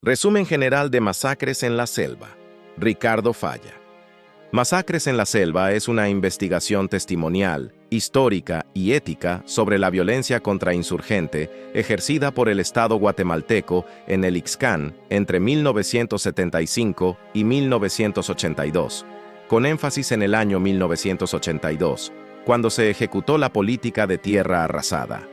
Resumen general de Masacres en la Selva. Ricardo Falla. Masacres en la Selva es una investigación testimonial, histórica y ética sobre la violencia contra insurgente ejercida por el Estado guatemalteco en el Ixcán entre 1975 y 1982, con énfasis en el año 1982, cuando se ejecutó la política de tierra arrasada.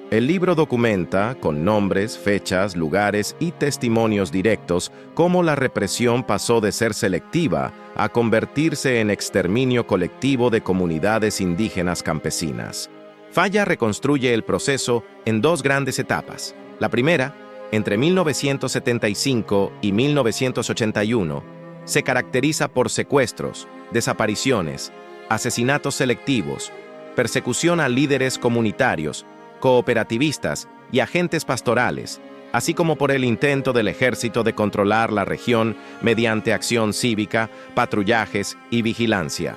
El libro documenta, con nombres, fechas, lugares y testimonios directos, cómo la represión pasó de ser selectiva a convertirse en exterminio colectivo de comunidades indígenas campesinas. Falla reconstruye el proceso en dos grandes etapas. La primera, entre 1975 y 1981, se caracteriza por secuestros, desapariciones, asesinatos selectivos, persecución a líderes comunitarios, cooperativistas y agentes pastorales, así como por el intento del ejército de controlar la región mediante acción cívica, patrullajes y vigilancia.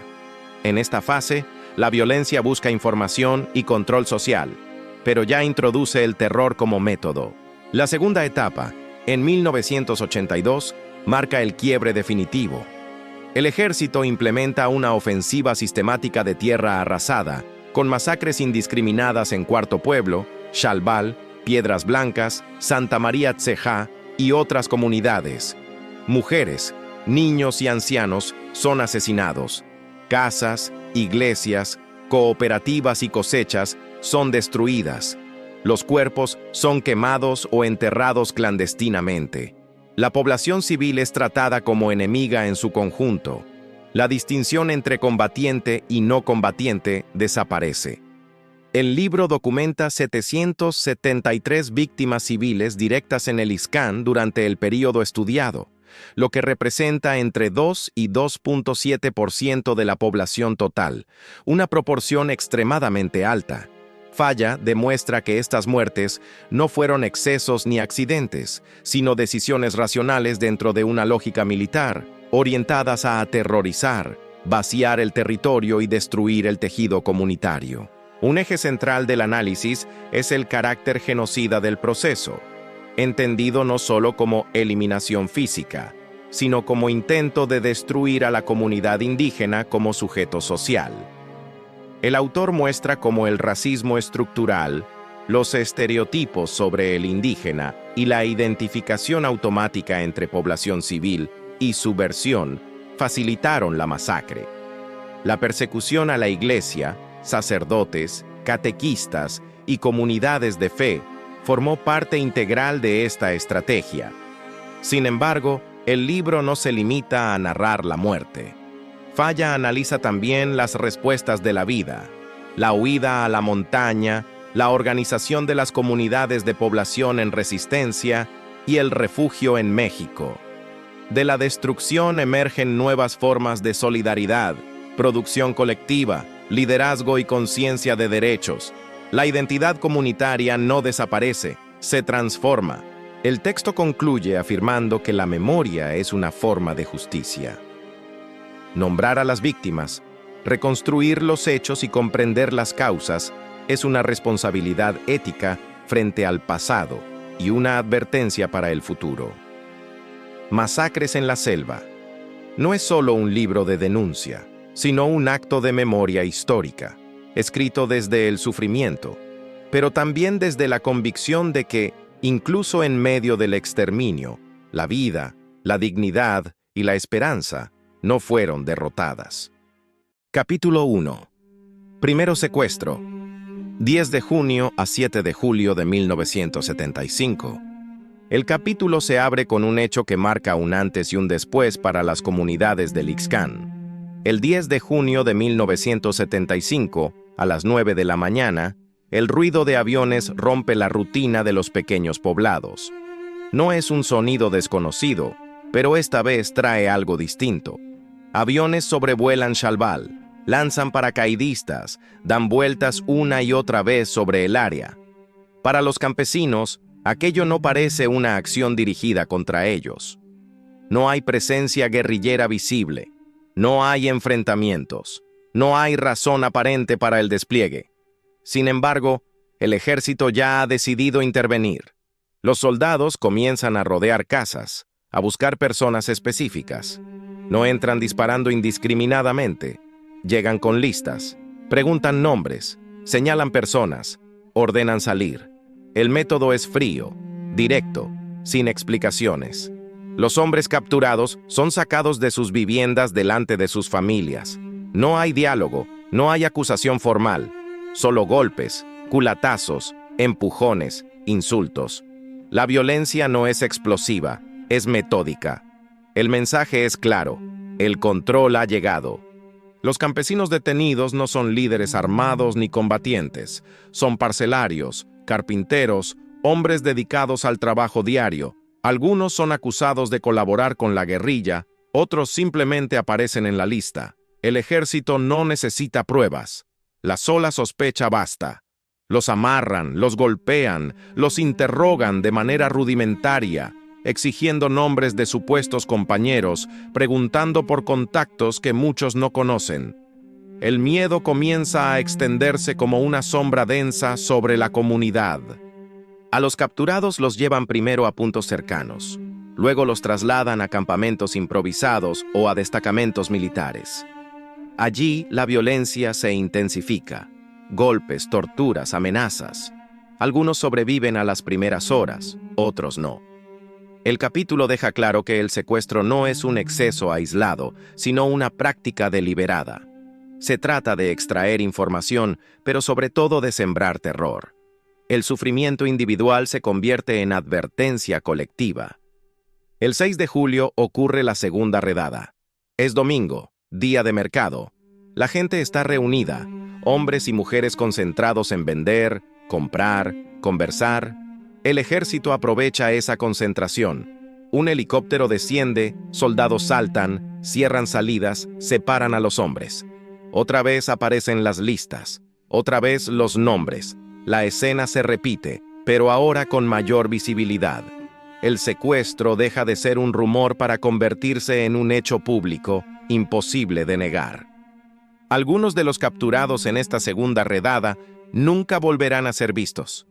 En esta fase, la violencia busca información y control social, pero ya introduce el terror como método. La segunda etapa, en 1982, marca el quiebre definitivo. El ejército implementa una ofensiva sistemática de tierra arrasada, con masacres indiscriminadas en Cuarto Pueblo, Xalbal, Piedras Blancas, Santa María Tzejá y otras comunidades. Mujeres, niños y ancianos son asesinados. Casas, iglesias, cooperativas y cosechas son destruidas. Los cuerpos son quemados o enterrados clandestinamente. La población civil es tratada como enemiga en su conjunto. La distinción entre combatiente y no combatiente desaparece. El libro documenta 773 víctimas civiles directas en el Ixcán durante el período estudiado, lo que representa entre 2 y 2.7% de la población total, una proporción extremadamente alta. Falla demuestra que estas muertes no fueron excesos ni accidentes, sino decisiones racionales dentro de una lógica militar, orientadas a aterrorizar, vaciar el territorio y destruir el tejido comunitario. Un eje central del análisis es el carácter genocida del proceso, entendido no solo como eliminación física, sino como intento de destruir a la comunidad indígena como sujeto social. El autor muestra cómo el racismo estructural, los estereotipos sobre el indígena y la identificación automática entre población civil y subversión facilitaron la masacre. La persecución a la iglesia, sacerdotes, catequistas y comunidades de fe formó parte integral de esta estrategia. Sin embargo, el libro no se limita a narrar la muerte. Falla analiza también las respuestas de la vida, la huida a la montaña, la organización de las comunidades de población en resistencia y el refugio en México. De la destrucción emergen nuevas formas de solidaridad, producción colectiva, liderazgo y conciencia de derechos. La identidad comunitaria no desaparece, se transforma. El texto concluye afirmando que la memoria es una forma de justicia. Nombrar a las víctimas, reconstruir los hechos y comprender las causas es una responsabilidad ética frente al pasado y una advertencia para el futuro. Masacres en la Selva no es solo un libro de denuncia, sino un acto de memoria histórica, escrito desde el sufrimiento, pero también desde la convicción de que, incluso en medio del exterminio, la vida, la dignidad y la esperanza no fueron derrotadas. Capítulo 1. Primero secuestro. 10 de junio a 7 de julio de 1975. El capítulo se abre con un hecho que marca un antes y un después para las comunidades del Ixcán. El 10 de junio de 1975, a las 9 de la mañana, el ruido de aviones rompe la rutina de los pequeños poblados. No es un sonido desconocido, pero esta vez trae algo distinto. Aviones sobrevuelan Xalbal, lanzan paracaidistas, dan vueltas una y otra vez sobre el área. Para los campesinos, aquello no parece una acción dirigida contra ellos. No hay presencia guerrillera visible, no hay enfrentamientos, no hay razón aparente para el despliegue. Sin embargo, el ejército ya ha decidido intervenir. Los soldados comienzan a rodear casas, a buscar personas específicas. No entran disparando indiscriminadamente. Llegan con listas, preguntan nombres, señalan personas, ordenan salir. El método es frío, directo, sin explicaciones. Los hombres capturados son sacados de sus viviendas delante de sus familias. No hay diálogo, no hay acusación formal, solo golpes, culatazos, empujones, insultos. La violencia no es explosiva, es metódica. El mensaje es claro, el control ha llegado. Los campesinos detenidos no son líderes armados ni combatientes, son parcelarios, carpinteros, hombres dedicados al trabajo diario. Algunos son acusados de colaborar con la guerrilla, otros simplemente aparecen en la lista. El ejército no necesita pruebas. La sola sospecha basta. Los amarran, los golpean, los interrogan de manera rudimentaria, exigiendo nombres de supuestos compañeros, preguntando por contactos que muchos no conocen. El miedo comienza a extenderse como una sombra densa sobre la comunidad. A los capturados los llevan primero a puntos cercanos, luego los trasladan a campamentos improvisados o a destacamentos militares. Allí la violencia se intensifica. Golpes, torturas, amenazas. Algunos sobreviven a las primeras horas, otros no. El capítulo deja claro que el secuestro no es un exceso aislado, sino una práctica deliberada. Se trata de extraer información, pero sobre todo de sembrar terror. El sufrimiento individual se convierte en advertencia colectiva. El 6 de julio ocurre la segunda redada. Es domingo, día de mercado. La gente está reunida, hombres y mujeres concentrados en vender, comprar, conversar. El ejército aprovecha esa concentración. Un helicóptero desciende, soldados saltan, cierran salidas, separan a los hombres. Otra vez aparecen las listas, otra vez los nombres. La escena se repite, pero ahora con mayor visibilidad. El secuestro deja de ser un rumor para convertirse en un hecho público, imposible de negar. Algunos de los capturados en esta segunda redada nunca volverán a ser vistos.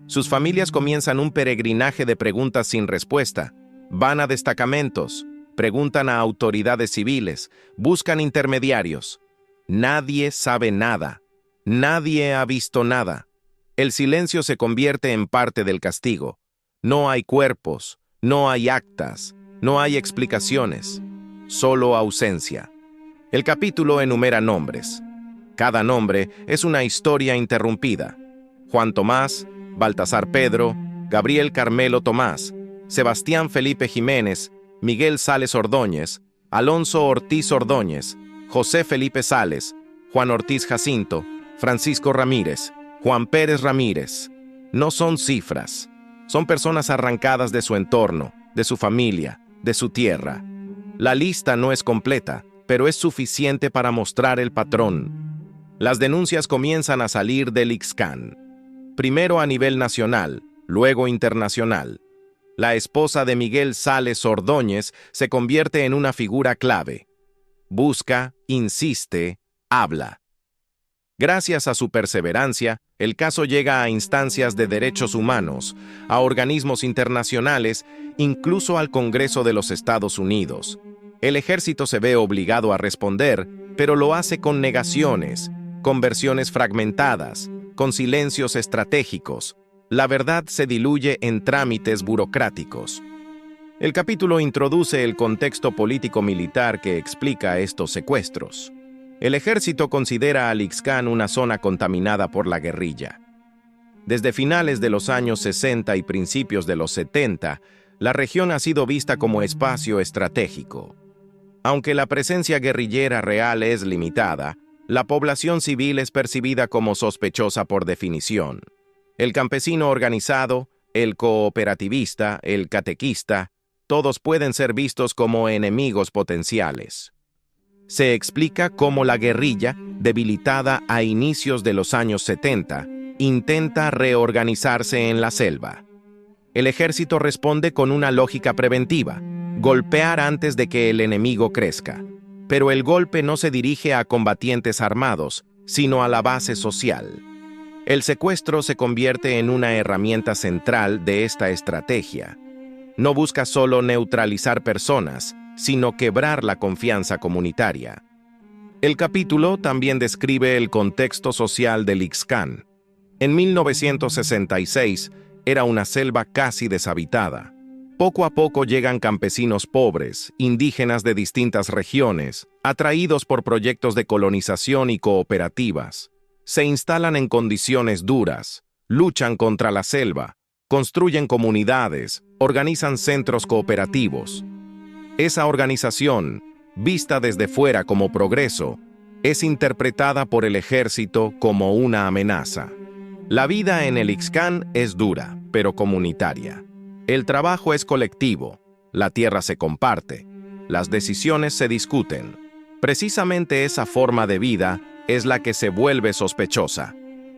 Sus familias comienzan un peregrinaje de preguntas sin respuesta. Van a destacamentos, preguntan a autoridades civiles, buscan intermediarios. Nadie sabe nada. Nadie ha visto nada. El silencio se convierte en parte del castigo. No hay cuerpos, no hay actas, no hay explicaciones, solo ausencia. El capítulo enumera nombres. Cada nombre es una historia interrumpida. Juan Tomás, Baltasar Pedro, Gabriel Carmelo Tomás, Sebastián Felipe Jiménez, Miguel Sales Ordóñez, Alonso Ortiz Ordóñez, José Felipe Sales, Juan Ortiz Jacinto, Francisco Ramírez, Juan Pérez Ramírez. No son cifras, son personas arrancadas de su entorno, de su familia, de su tierra. La lista no es completa, pero es suficiente para mostrar el patrón. Las denuncias comienzan a salir del Ixcán. Primero a nivel nacional, luego internacional. La esposa de Miguel Sales Ordóñez se convierte en una figura clave. Busca, insiste, habla. Gracias a su perseverancia, el caso llega a instancias de derechos humanos, a organismos internacionales, incluso al Congreso de los Estados Unidos. El ejército se ve obligado a responder, pero lo hace con negaciones, con versiones fragmentadas, con silencios estratégicos. La verdad se diluye en trámites burocráticos. El capítulo introduce el contexto político-militar que explica estos secuestros. El ejército considera al Ixcán una zona contaminada por la guerrilla. Desde finales de los años 60 y principios de los 70, la región ha sido vista como espacio estratégico. Aunque la presencia guerrillera real es limitada, la población civil es percibida como sospechosa por definición. El campesino organizado, el cooperativista, el catequista, todos pueden ser vistos como enemigos potenciales. Se explica cómo la guerrilla, debilitada a inicios de los años 70, intenta reorganizarse en la selva. El ejército responde con una lógica preventiva: golpear antes de que el enemigo crezca. Pero el golpe no se dirige a combatientes armados, sino a la base social. El secuestro se convierte en una herramienta central de esta estrategia. No busca solo neutralizar personas, sino quebrar la confianza comunitaria. El capítulo también describe el contexto social del Ixcán. En 1966 era una selva casi deshabitada. Poco a poco llegan campesinos pobres, indígenas de distintas regiones, atraídos por proyectos de colonización y cooperativas. Se instalan en condiciones duras, luchan contra la selva, construyen comunidades, organizan centros cooperativos. Esa organización, vista desde fuera como progreso, es interpretada por el ejército como una amenaza. La vida en el Ixcán es dura, pero comunitaria. El trabajo es colectivo, la tierra se comparte, las decisiones se discuten. Precisamente esa forma de vida es la que se vuelve sospechosa.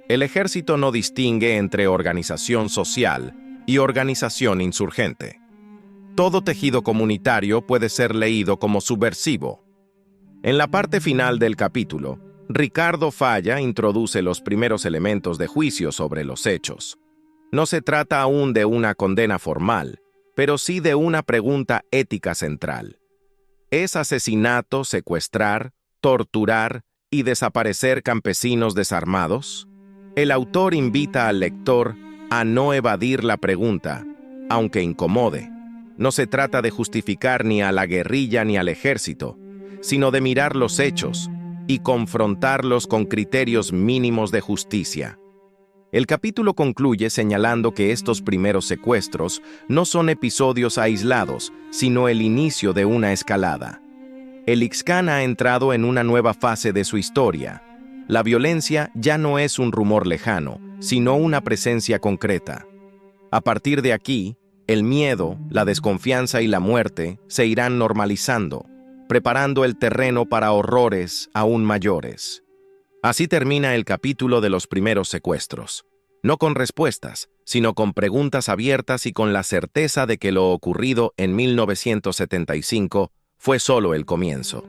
El ejército no distingue entre organización social y organización insurgente. Todo tejido comunitario puede ser leído como subversivo. En la parte final del capítulo, Ricardo Falla introduce los primeros elementos de juicio sobre los hechos. No se trata aún de una condena formal, pero sí de una pregunta ética central. ¿Es asesinato secuestrar, torturar y desaparecer campesinos desarmados? El autor invita al lector a no evadir la pregunta, aunque incomode. No se trata de justificar ni a la guerrilla ni al ejército, sino de mirar los hechos y confrontarlos con criterios mínimos de justicia. El capítulo concluye señalando que estos primeros secuestros no son episodios aislados, sino el inicio de una escalada. El Ixcán ha entrado en una nueva fase de su historia. La violencia ya no es un rumor lejano, sino una presencia concreta. A partir de aquí, el miedo, la desconfianza y la muerte se irán normalizando, preparando el terreno para horrores aún mayores. Así termina el capítulo de los primeros secuestros. No con respuestas, sino con preguntas abiertas y con la certeza de que lo ocurrido en 1975 fue solo el comienzo.